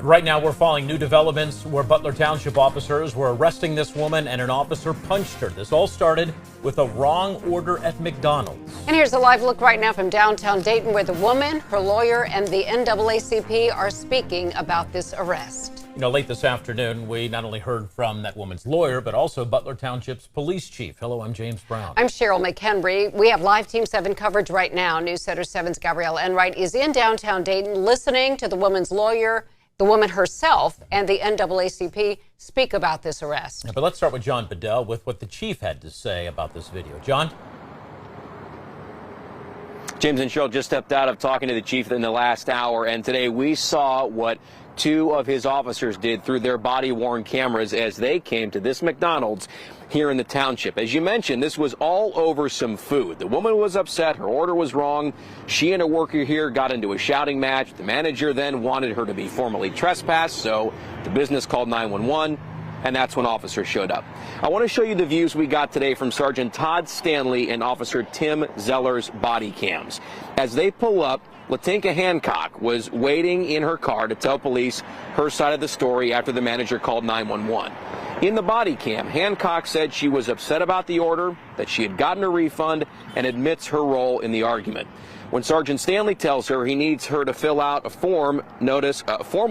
Right now, we're following new developments where Butler Township officers were arresting this woman and an officer punched her. This all started with a wrong order at McDonald's. And here's a live look right now from downtown Dayton where the woman, her lawyer, and the NAACP are speaking about this arrest. You know, late this afternoon, we not only heard from that woman's lawyer, but also Butler Township's police chief. Hello, I'm James Brown. I'm Cheryl McHenry. We have live Team 7 coverage right now. News Center 7's Gabrielle Enright is in downtown Dayton listening to the woman's lawyer, the woman herself, and the NAACP speak about this arrest. Yeah, but let's start with John Bedell with what the chief had to say about this video. John? James and Cheryl just stepped out of talking to the chief in the last hour, and today we saw what two of his officers did through their body-worn cameras as they came to this McDonald's here in the township. As you mentioned, this was all over some food. The woman was upset. Her order was wrong. She and a worker here got into a shouting match. The manager then wanted her to be formally trespassed, so the business called 911. And that's when officers showed up. I want to show you the views we got today from Sergeant Todd Stanley and Officer Tim Zeller's body cams. As they pull up, Latinka Hancock was waiting in her car to tell police her side of the story after the manager called 911. In the body cam, Hancock said she was upset about the order, that she had gotten a refund, and admits her role in the argument. When Sergeant Stanley tells her he needs her to fill out a formal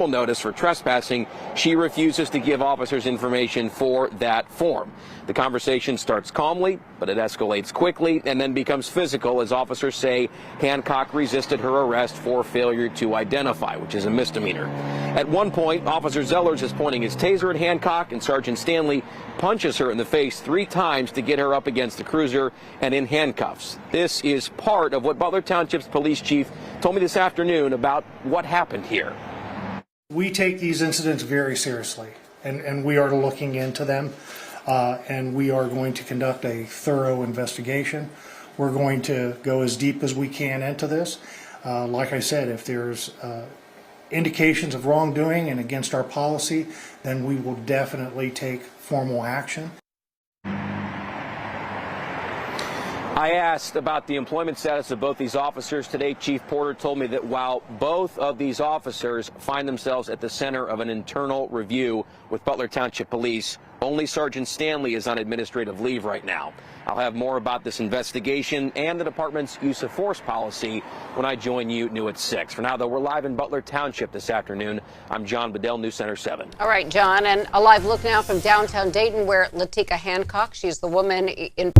notice for trespassing, she refuses to give officers information for that form. The conversation starts calmly, but it escalates quickly and then becomes physical as officers say Hancock resisted her arrest for failure to identify, which is a misdemeanor. At one point, Officer Zellers is pointing his taser at Hancock, and Sergeant Stanley punches her in the face 3 times to get her up against the cruiser and in handcuffs. This is part of what Butler Township's police chief told me this afternoon about what happened here. We take these incidents very seriously, and we are looking into them, and we are going to conduct a thorough investigation. We're going to go as deep as we can into this. Like I said, if there's indications of wrongdoing and against our policy, then we will definitely take formal action. I asked about the employment status of both these officers today. Chief Porter told me that while both of these officers find themselves at the center of an internal review with Butler Township Police, only Sergeant Stanley is on administrative leave right now. I'll have more about this investigation and the department's use of force policy when I join you new at 6. For now, though, we're live in Butler Township this afternoon. I'm John Bedell, News Center 7. All right, John, and a live look now from downtown Dayton where Latinka Hancock, she's the woman in